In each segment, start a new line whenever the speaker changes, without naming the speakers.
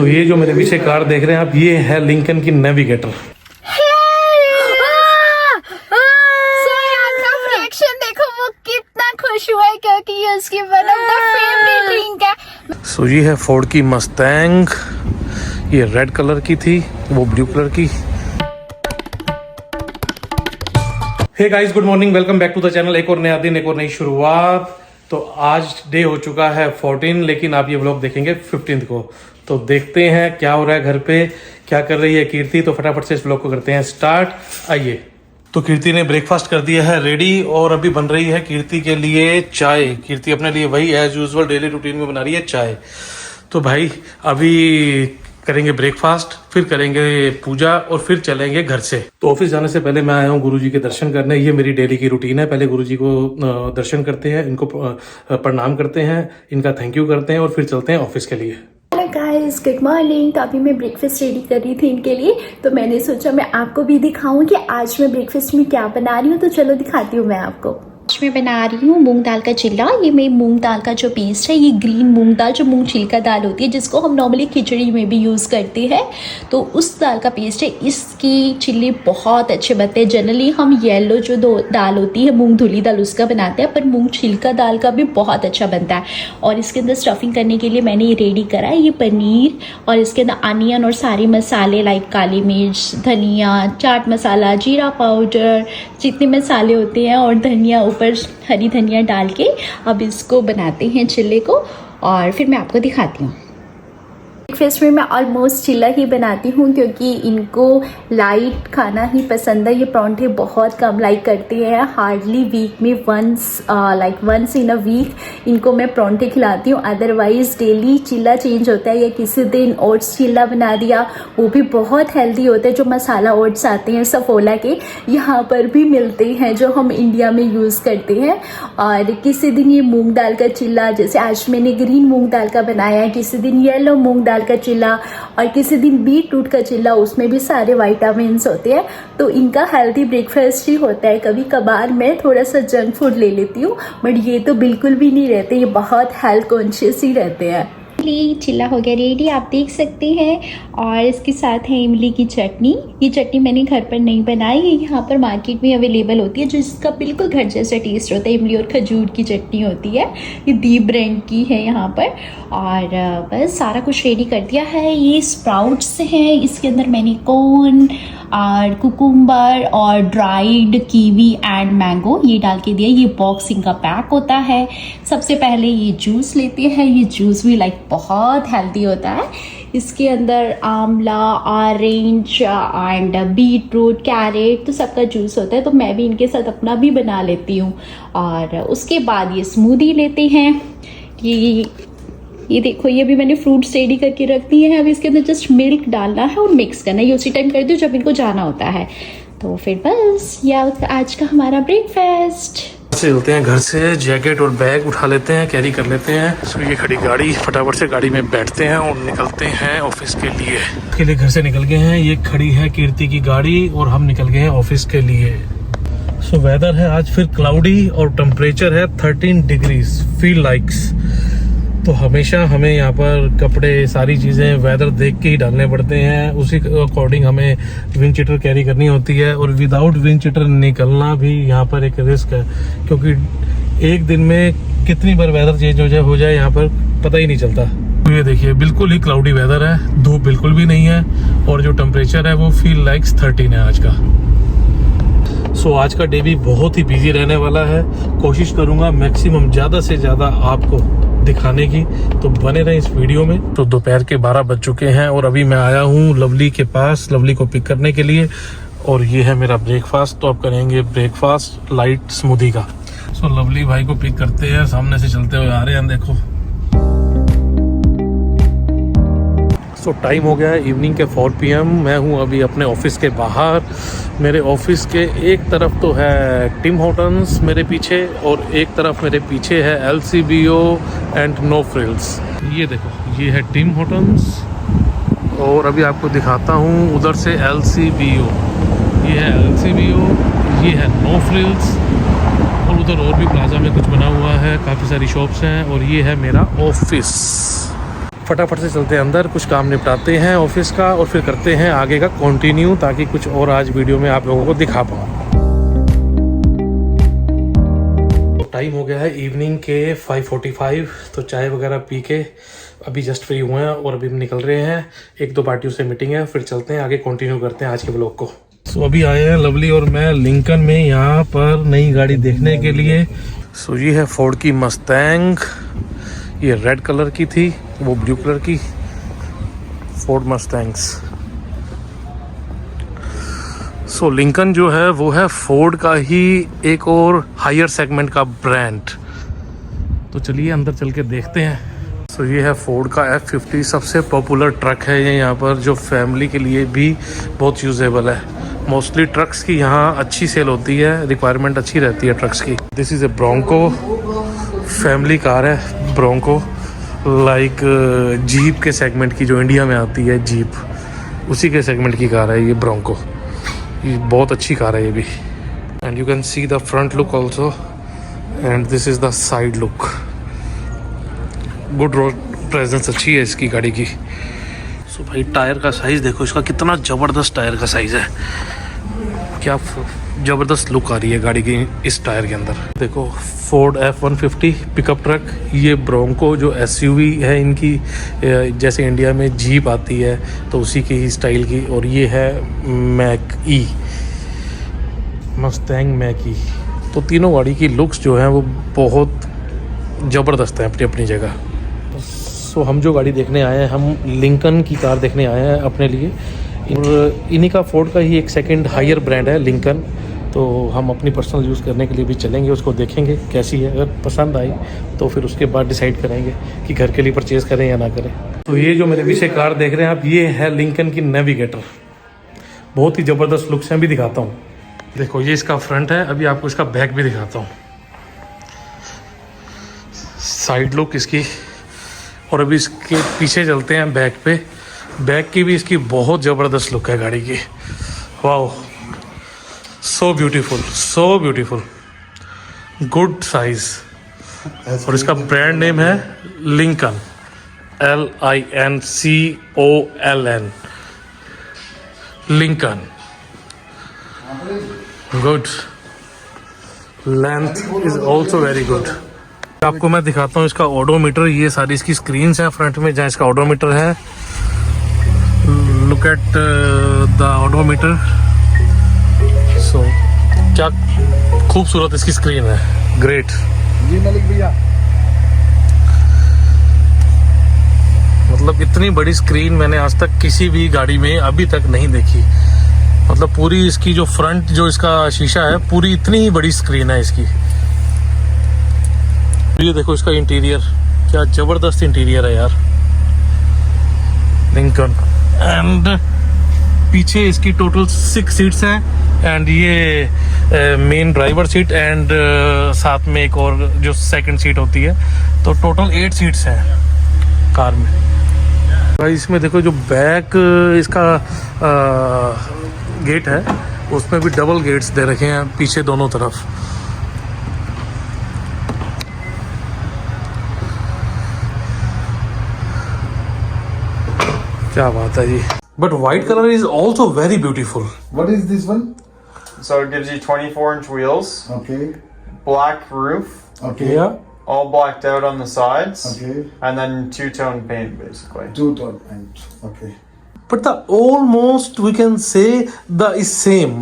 तो ये जो मेरे पीछे कार देख रहे हैं आप, ये है लिंकन की नेविगेटर।
क्योंकि ये उसकी one of the favourite drink है।
सो ये है फोर्ड की मस्टैंग, ये रेड कलर की थी, वो ब्लू कलर की। Hey guys, good morning, welcome back to the channel. एक और नया दिन, एक और नई शुरुआत। तो आज डे हो चुका है 14, लेकिन आप ये व्लॉग देखेंगे 15 को। तो देखते हैं क्या हो रहा है घर पे, क्या कर रही है कीर्ति। तो फटाफट से इस व्लॉग को करते हैं स्टार्ट। आइए। तो कीर्ति ने ब्रेकफास्ट कर दिया है रेडी और अभी बन रही है कीर्ति के लिए चाय। कीर्ति अपने लिए वही एज यूजुअल डेली रूटीन में बना रही है चाय। तो भाई अभी करेंगे ब्रेकफास्ट, फिर करेंगे पूजा और फिर चलेंगे घर से। तो ऑफिस जाने से पहले मैं आया हूँ गुरुजी के दर्शन करने। ये मेरी डेली की रूटीन है। पहले गुरुजी को दर्शन करते हैं, इनको प्रणाम करते हैं, इनका थैंक यू करते हैं और फिर चलते हैं ऑफिस के लिए।
Hello guys, good morning. तो अभी मैं ब्रेकफास्ट रेडी कर रही थी इनके लिए, तो मैंने सोचा मैं आपको भी दिखाऊं कि आज मैं ब्रेकफास्ट में क्या बना रही हूँ। तो चलो दिखाती हूँ मैं आपको। आज मैं बना रही हूँ मूंग दाल का चिल्ला। ये मेरी मूंग दाल का जो पेस्ट है, ये ग्रीन मूंग दाल जो मूंग छिलका दाल होती है, जिसको हम नॉर्मली खिचड़ी में भी यूज़ करते हैं, तो उस दाल का पेस्ट है। इसकी चिल्ले बहुत अच्छे बनते हैं। जनरली हम येलो जो दाल होती है मूंग धुली दाल, उसका बनाते हैं, पर मूंग छिलका दाल का भी बहुत अच्छा बनता है। और इसके अंदर स्टफिंग करने के लिए मैंने ये रेडी करा है, ये पनीर और इसके अंदर अनियन और सारे मसाले लाइक काली मिर्च, धनिया, चाट मसाला, जीरा पाउडर, जितने मसाले होते हैं, और धनिया, ऊपर हरी धनिया डाल के अब इसको बनाते हैं चिल्ले को, और फिर मैं आपको दिखाती हूँ। ब्रेकफास्ट में मैं ऑलमोस्ट चिल्ला ही बनाती हूँ क्योंकि इनको लाइट खाना ही पसंद है। ये परांठे बहुत कम लाइक करते हैं। हार्डली वीक में वंस इन अ वीक इनको मैं परांठे खिलाती हूँ। अदरवाइज डेली चिल्ला चेंज होता है, या किसी दिन ओट्स चिल्ला बना दिया, वो भी बहुत हेल्दी होता है। जो मसाला ओट्स आते हैं सफोला के, यहाँ पर भी मिलते हैं, जो हम इंडिया में यूज़ करते हैं। और किसी दिन ये मूँग दाल का चिल्ला, जैसे आज मैंने ग्रीन मूँग दाल का बनाया है, किसी दिन येलो मूँग दाल का चिल्ला, और किसी दिन बीट रूट का चिल्ला, उसमें भी सारे विटामिन्स होते हैं। तो इनका हेल्दी ब्रेकफास्ट ही होता है। कभी कभार मैं थोड़ा सा जंक फूड ले लेती हूँ, बट ये तो बिल्कुल भी नहीं रहते। ये बहुत हेल्थ कॉन्शियस ही रहते हैं। चिल्ला हो गया रेडी, आप देख सकते हैं। और इसके साथ है इमली की चटनी। ये चटनी मैंने घर पर नहीं बनाई है, यहाँ पर मार्केट में अवेलेबल होती है, जिसका बिल्कुल घर जैसा टेस्ट होता है। इमली और खजूर की चटनी होती है, ये दीप ब्रांड की है यहाँ पर। और बस सारा कुछ रेडी कर दिया है। ये स्प्राउट्स हैं, इसके अंदर मैंने कॉर्न और कुकुम्बर और ड्राइड कीवी एंड मैंगो ये डाल के दिया। ये बॉक्सिंग का पैक होता है। सबसे पहले ये जूस लेते हैं। ये जूस भी लाइक बहुत हेल्दी होता है। इसके अंदर आंवला, orange and beetroot, carrot, तो सबका जूस होता है। तो मैं भी इनके साथ अपना भी बना लेती हूँ। और उसके बाद ये स्मूदी लेते हैं। ये देखो, ये भी मैंने फ्रूट्स रेडी करके रख दिए हैं। अब इसके अंदर जस्ट मिल्क डालना है और मिक्स करना है। ये उसी टाइम कर दो जब इनको जाना होता है। तो फिर बस ये आज का हमारा ब्रेकफास्ट।
चलते हैं घर से, जैकेट और बैग उठा लेते हैं, कैरी कर लेते हैं। सो ये खड़ी गाड़ी, फटाफट से गाड़ी में बैठते हैं और निकलते हैं ऑफिस के लिए घर से निकल गए हैं। ये खड़ी है कीर्ति की गाड़ी और हम निकल गए हैं ऑफिस के लिए। सो वेदर है आज फिर क्लाउडी और टेम्परेचर है 13 डिग्रीज फील लाइक्स। तो हमेशा हमें यहाँ पर कपड़े, सारी चीज़ें वेदर देख के ही डालने पड़ते हैं। उसी अकॉर्डिंग हमें विंड चीटर कैरी करनी होती है। और विदाउट विंड चीटर निकलना भी यहाँ पर एक रिस्क है, क्योंकि एक दिन में कितनी बार वेदर चेंज हो जाए यहाँ पर पता ही नहीं चलता। तो ये देखिए, बिल्कुल ही क्लाउडी वेदर है, धूप बिल्कुल भी नहीं है, और जो टेम्परेचर है वो फील लाइक्स 13 है आज का। सो आज का डे भी बहुत ही बिजी रहने वाला है। कोशिश करूँगा मैक्सिमम ज़्यादा से ज़्यादा आपको दिखाने की, तो बने रहे इस वीडियो में। तो दोपहर के 12 बज चुके हैं और अभी मैं आया हूँ लवली के पास, लवली को पिक करने के लिए। और ये है मेरा ब्रेकफास्ट। तो अब करेंगे ब्रेकफास्ट लाइट स्मूदी का। सो लवली भाई को पिक करते हैं, सामने से चलते हुए आ रहे हैं, देखो। सो टाइम हो गया है इवनिंग के 4 PM। मैं हूँ अभी अपने ऑफिस के बाहर। मेरे ऑफिस के एक तरफ तो है टिम हॉर्टन्स मेरे पीछे, और एक तरफ मेरे पीछे है LCBO एंड नो फ्रिल्स। ये देखो, ये है टिम हॉर्टन्स, और अभी आपको दिखाता हूँ उधर से LCBO। ये है LCBO, ये है नो फ्रिल्स, और उधर और भी प्लाजा में कुछ बना हुआ है, काफ़ी सारी शॉप्स हैं। और ये है मेरा ऑफिस। फटाफट से चलते हैं अंदर, कुछ काम निपटाते हैं ऑफिस का और फिर करते हैं आगे का कंटिन्यू, ताकि कुछ और आज वीडियो में आप लोगों को दिखा पाऊँ। टाइम हो गया है इवनिंग के 5:45, तो चाय वगैरह पी के अभी जस्ट फ्री हुए हैं और अभी हम निकल रहे हैं। 1-2 पार्टियों से मीटिंग है, फिर चलते हैं आगे कंटिन्यू करते हैं आज के ब्लॉग को। सो अभी आए हैं लवली और मैं लिंकन में यहाँ पर नई गाड़ी देखने के लिए। सो ये है फोर्ड की मस्टैंग, ये रेड कलर की थी, वो ब्लू कलर की फोर्ड मस्टैंग्स। सो लिंकन जो है वो है फोर्ड का ही एक और हायर सेगमेंट का ब्रांड। तो चलिए अंदर चल के देखते हैं। सो ये है फोर्ड का F50, सबसे पॉपुलर ट्रक है ये यहाँ पर, जो फैमिली के लिए भी बहुत यूजेबल है। मोस्टली ट्रक्स की यहाँ अच्छी सेल होती है, रिक्वायरमेंट अच्छी रहती है ट्रक्स की। This is a Bronco, family car है ब्रोंको, लाइक जीप के सेगमेंट की जो इंडिया में आती है जीप, उसी के सेगमेंट की कार है ये ब्रोंको। ये बहुत अच्छी कार है ये भी। And you can see the front look also and this is the side look. Good road presence अच्छी है इसकी गाड़ी की। सो भाई टायर का साइज़ देखो इसका, कितना ज़बरदस्त टायर का साइज़ है, क्या ज़बरदस्त लुक आ रही है गाड़ी की इस टायर के अंदर। देखो फोर्ड F-150 पिकअप ट्रक, ये ब्रोंको जो SUV है इनकी, जैसे इंडिया में जीप आती है तो उसी की ही स्टाइल की, और ये है मैक ई, मस्टैंग मैक ई। तो तीनों गाड़ी की लुक्स जो हैं वो बहुत ज़बरदस्त हैं अपनी अपनी जगह। सो हम जो गाड़ी देखने आए हैं, हम लिंकन की कार देखने आए हैं अपने लिए, और इन्हीं का फोर्ड का ही एक सेकंड हायर ब्रांड है लिंकन। तो हम अपनी पर्सनल यूज़ करने के लिए भी चलेंगे, उसको देखेंगे कैसी है, अगर पसंद आई तो फिर उसके बाद डिसाइड करेंगे कि घर के लिए परचेज़ करें या ना करें। तो ये जो मेरे पीछे कार देख रहे हैं आप, ये है लिंकन की नेविगेटर, बहुत ही ज़बरदस्त लुक्स हैं, भी दिखाता हूँ। देखो ये इसका फ्रंट है, अभी आपको इसका बैक भी दिखाता हूँ, साइड लुक इसकी। और अभी इसके पीछे चलते हैं बैक पे, बैक की भी इसकी बहुत ज़बरदस्त लुक है गाड़ी की। Wow, so beautiful, so beautiful, good size. और इसका ब्रांड नेम है Lincoln, LINCON, Lincoln. Good, length is also very good. आपको मैं दिखाता हूँ इसका ओडोमीटर, ये सारी इसकी स्क्रीन्स हैं फ्रंट में जहाँ इसका ओडोमीटर है। Look at the odometer. So क्या खूबसूरत इसकी स्क्रीन है, ग्रेट।
जी मलिक भैया,
मतलब इतनी बड़ी स्क्रीन मैंने आज तक किसी भी गाड़ी में अभी तक नहीं देखी। मतलब पूरी इसकी जो फ्रंट जो इसका शीशा है, पूरी इतनी ही बड़ी स्क्रीन है इसकी। ये देखो इसका इंटीरियर, क्या जबरदस्त इंटीरियर है यार लिंकन। एंड पीछे इसकी टोटल 6 सीट्स हैं, एंड ये मेन ड्राइवर सीट एंड साथ में एक और जो सेकंड सीट होती है, तो टोटल 8 सीट्स हैं कार में। भाई इसमें देखो जो बैक इसका गेट है, उसमें भी डबल गेट्स दे रखे हैं पीछे दोनों तरफ। क्या बात है जी। But white colour is also very beautiful.
what is this one?
So it gives you 24-inch wheels,
Okay,
black roof,
okay,
all blacked out on the sides,
okay.
and then two-tone paint basically.
Two-tone paint. Okay.
But the almost we can say the is same.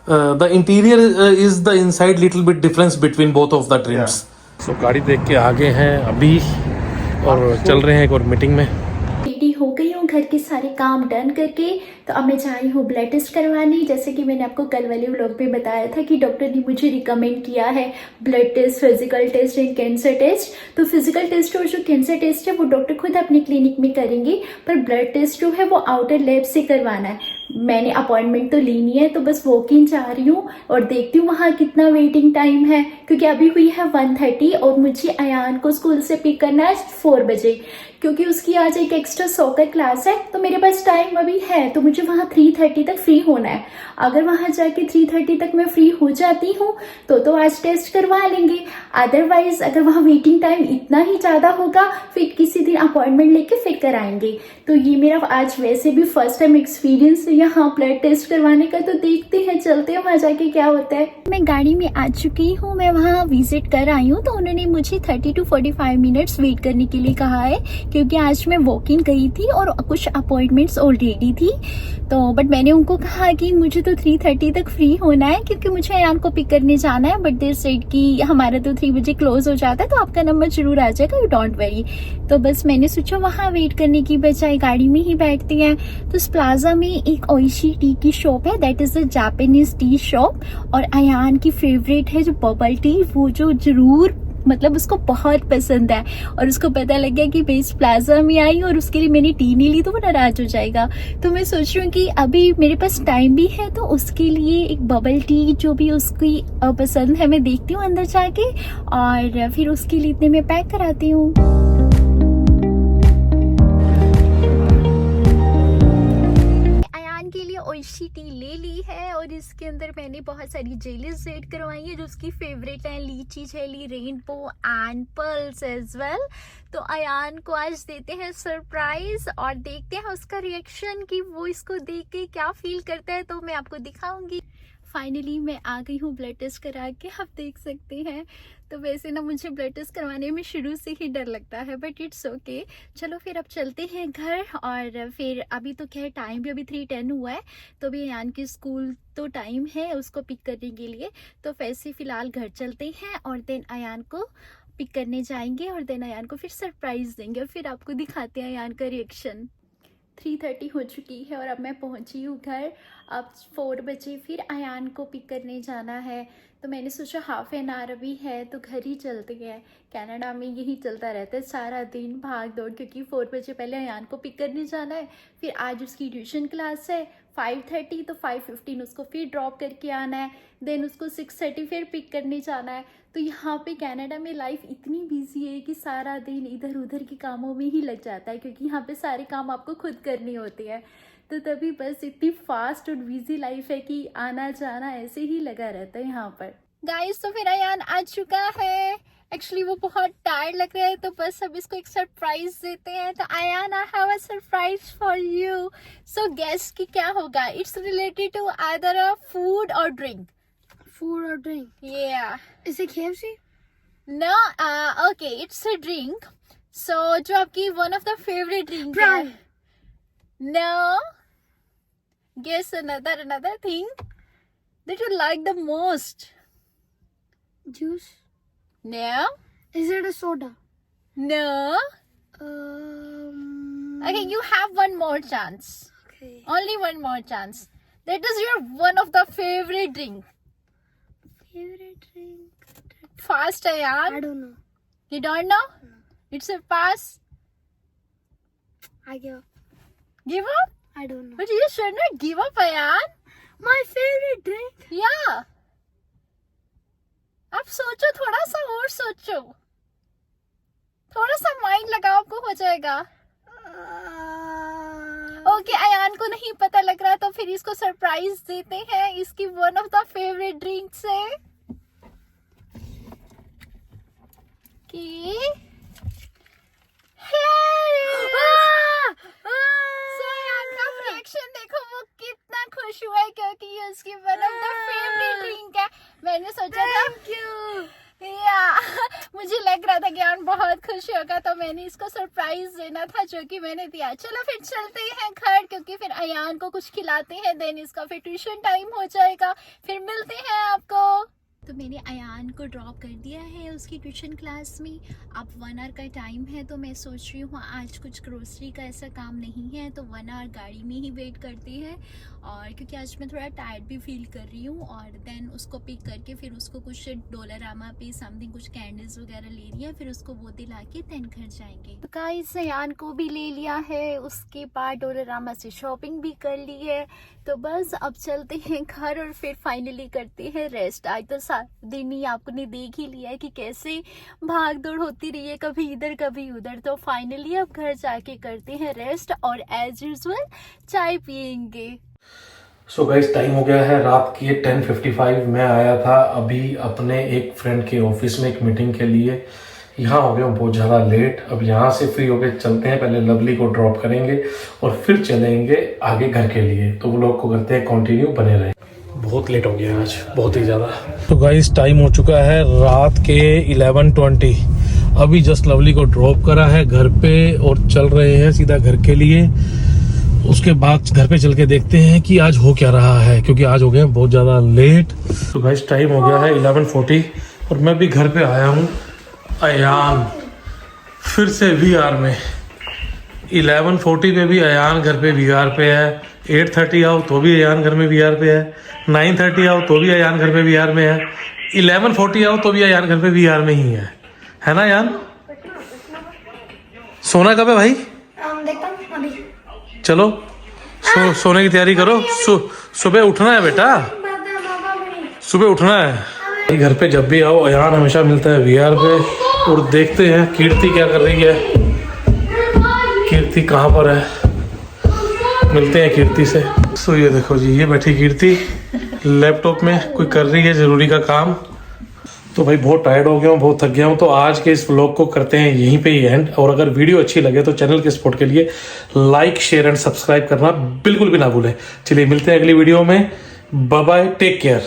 The interior is the inside little bit difference between both of the trims. So गाड़ी देख के आगे हैं अभी और चल रहे हैं एक और मीटिंग में।
रेडी हो गई हूँ घर के सारे काम डन करके, तो अब मैं जा रही हूँ ब्लड टेस्ट करवाने। जैसे कि मैंने आपको कल वाले व्लॉग में बताया था कि डॉक्टर ने मुझे रिकमेंड किया है blood test, physical test and cancer test. तो फिजिकल टेस्ट और जो कैंसर टेस्ट है वो डॉक्टर खुद अपने क्लिनिक में करेंगे, पर ब्लड टेस्ट जो है वो आउटर लैब से करवाना है। मैंने अपॉइंटमेंट तो लेनी है, तो बस वॉक इन जा रही हूँ और देखती हूँ वहाँ कितना वेटिंग टाइम है, क्योंकि अभी हुई है 1:30 और मुझे अयान को स्कूल से पिक करना है 4 बजे, क्योंकि उसकी आज एक एक्स्ट्रा सॉकर तक क्लास है, तो मेरे पास टाइम अभी है, तो मुझे वहाँ 3:30 तक फ्री होना है। अगर वहाँ जाके 3:30 तक मैं फ्री हो जाती हूँ तो आज टेस्ट करवा लेंगे। अदरवाइज अगर वहाँ वेटिंग टाइम इतना ही ज़्यादा होगा, फिर किसी दिन अपॉइंटमेंट लेके फिर कराएंगे। तो ये मेरा आज वैसे भी फर्स्ट टाइम एक्सपीरियंस है यहाँ ब्लड टेस्ट करवाने का, तो देखते हैं, चलते हैं वहाँ जाके क्या होता है। मैं गाड़ी में आ चुकी हूँ, मैं वहाँ विजिट कर आई हूँ, तो उन्होंने मुझे 30 to 45 मिनट्स वेट करने के लिए कहा है, क्योंकि आज मैं वॉकिंग गई थी और कुछ अपॉइंटमेंट्स ऑलरेडी थी। तो बट मैंने उनको कहा कि मुझे तो 3:30 तक फ्री होना है, क्योंकि मुझे अयान को पिक करने जाना है। बट दे सेड कि हमारा तो 3 बजे क्लोज हो जाता है, तो आपका नंबर जरूर आ जाएगा, यू डोंट वरी। तो बस मैंने सोचा वहाँ वेट करने की बजाय गाड़ी में ही बैठते हैं। तो इस प्लाजा में एक ओइशी टी की शॉप है, that is the Japanese tea shop. और अयान की फेवरेट है जो बबल टी, वो जो जरूर मतलब उसको बहुत पसंद है। और उसको पता लग गया कि मैं इस प्लाजा में आई और उसके लिए मैंने टी नहीं ली तो वो नाराज हो जाएगा। तो मैं सोच रही हूँ कि अभी मेरे पास टाइम भी है, तो उसके लिए एक बबल टी जो भी उसकी पसंद है मैं देखती हूँ अंदर जाके, और फिर उसके लिए इतने में पैक कराती हूँ। के लिए ओइशी टी ले ली है, और इसके अंदर मैंने बहुत सारी जेलीज ऐड करवाई है जो उसकी फेवरेट है, lychee jelly, rainbow and pearls as well. तो अयान को आज देते हैं सरप्राइज और देखते हैं उसका रिएक्शन कि वो इसको देख के क्या फील करता है, तो मैं आपको दिखाऊंगी। फाइनली मैं आ गई हूँ ब्लड टेस्ट करा के, आप देख सकते हैं। तो वैसे ना मुझे ब्लड टेस्ट करवाने में शुरू से ही डर लगता है, बट इट्स ओके। चलो फिर अब चलते हैं घर, और फिर अभी तो क्या है, टाइम भी अभी 3:10 हुआ है, तो अभी अयान के स्कूल तो टाइम है उसको पिक करने के लिए। तो वैसे फिलहाल घर चलते हैं और देन अयान को पिक करने जाएंगे, और देन अयान को फिर सरप्राइज देंगे, और फिर आपको दिखाते हैं अयान का रिएक्शन। 3:30 हो चुकी है और अब मैं पहुंची हूँ घर। अब 4 बजे फिर अयान को पिक करने जाना है, तो मैंने सोचा हाफ एन आवर अभी है तो घर ही चलते हैं। कनाडा में यही चलता रहता है सारा दिन भाग दौड़, क्योंकि 4 बजे पहले अयान को पिक करने जाना है। फिर आज उसकी ट्यूशन क्लास है 5:30, तो 5:15 उसको फिर ड्रॉप करके आना है, देन उसको 6:30 फिर पिक करने जाना है। तो यहाँ पे कनाडा में लाइफ इतनी बिजी है कि सारा दिन इधर उधर के कामों में ही लग जाता है, क्योंकि यहाँ पे सारे काम आपको खुद करने होते हैं। तो तभी बस इतनी फास्ट और बिजी लाइफ है कि आना जाना ऐसे ही लगा रहता है यहाँ पर। गाइस तो फिर अयान आ चुका है, एक्चुअली वो बहुत टायर्ड लग रहा है, तो बस अब इसको एक सरप्राइज देते हैं। तो Ayaan, I have a surprise for you, so guess कि क्या होगा। It's related to either a food or drink.
Food or drink?
Yeah.
Is it KFC?
No, okay, it's a drink. So, जो आपकी one of the favorite drink
Prime.
है? No. Guess another thing that you like the most.
Juice?
No.
Is it a soda?
No. Okay, you have one more chance.
Okay.
Only one more chance. That is your one of the favorite drink.
Favorite drink?
Fast, Ayan.
I don't know.
You don't know?
No.
It's a pass.
I give up.
Give up?
I don't know.
But you should not give up, Ayan.
My favorite drink?
Yeah. आप सोचो, थोड़ा सा और सोचो, थोड़ा सा mind लगाओ, आपको हो जाएगा। ओके, अयान को नहीं पता लग रहा, तो फिर इसको सरप्राइज देते हैं। इसकी one of the favourite drinks है कि रिएक्शन देखो, वो कितना खुश हुआ है, क्योंकि ये उसकी one of the favourite drink है। मैंने सोचा था मुझे लग रहा था कि अयान बहुत खुश होगा, तो मैंने इसको सरप्राइज देना था, जो कि मैंने दिया। चलो फिर चलते हैं घर, क्योंकि फिर अयान को कुछ खिलाते हैं, देन इसका फिर ट्यूशन टाइम हो जाएगा। फिर मिलते हैं आपको। तो मैंने अयान को ड्रॉप कर दिया है उसकी ट्यूशन क्लास में। अब 1 आवर का टाइम है, तो मैं सोच रही हूँ आज कुछ ग्रोसरी का ऐसा काम नहीं है, तो 1 आवर गाड़ी में ही वेट करते हैं। और क्योंकि आज मैं थोड़ा टायर्ड भी फील कर रही हूँ, और देन उसको पिक करके फिर उसको कुछ डॉलरामा पे समथिंग कुछ कैंडल्स वगैरह ले लिया, फिर उसको वो दिला के देन घर जाएंगे। तो गाइस अयान को भी ले लिया है, उसके बाद डॉलरामा से शॉपिंग भी कर ली है। तो बस अब चलते हैं घर और फिर फाइनली करते हैं रेस्ट। आज तो दिन ही आपने देख ही लिया है कि कैसे भाग दौड़ होती रही है, कभी इधर कभी उधर। तो फाइनली अब घर जाके करते हैं रेस्ट और एज यूजुअल चाय पियेंगे।
सो गाइस टाइम हो गया है रात की 10:55। मैं आया था अभी अपने एक फ्रेंड के ऑफिस में एक मीटिंग के लिए। यहाँ हो गया बहुत ज़्यादा लेट। अब यहाँ से फ्री होके चलते हैं, पहले लवली को ड्रॉप करेंगे और फिर चलेंगे आगे घर के लिए। तो वो लोग को करते हैं कंटिन्यू, बने रहे। बहुत लेट हो गया आज, बहुत ही ज़्यादा। तो गाइस टाइम हो चुका है रात के 11:20। अभी जस्ट लवली को ड्रॉप करा है घर पे और चल रहे हैं सीधा घर के लिए। उसके बाद घर पे चल के देखते हैं कि आज हो क्या रहा है, क्योंकि आज हो गए हैं बहुत ज़्यादा लेट। तो गाइस टाइम हो गया है 11:40 और मैं भी घर पे आया हूँ। अयान फिर से VR में 11:40 पे भी अयान घर पे VR पे है। 8:30 आओ तो भी अयान घर में VR पे है। 9:30 आओ तो भी अयान घर पे VR में है। 11:40 आओ तो भी अयान घर पे VR में ही है ना यान? सोना कब है भाई? चलो सोने की तैयारी करो। सुबह उठना है बेटा, सुबह उठना है। घर पे जब भी आओ अयान हमेशा मिलता है VR पे। और देखते हैं कीर्ति क्या कर रही है, कीर्ति कहाँ पर है, मिलते हैं कीर्ति से। सो ये देखो जी, ये बैठी कीर्ति लैपटॉप में कोई कर रही है ज़रूरी का काम। तो भाई बहुत टायर्ड हो गया हूँ, बहुत थक गया हूँ। तो आज के इस व्लॉग को करते हैं यहीं पे ही एंड। और अगर वीडियो अच्छी लगे तो चैनल के सपोर्ट के लिए लाइक शेयर एंड सब्सक्राइब करना बिल्कुल भी ना भूलें। चलिए मिलते हैं अगली वीडियो में। Bye bye, take care.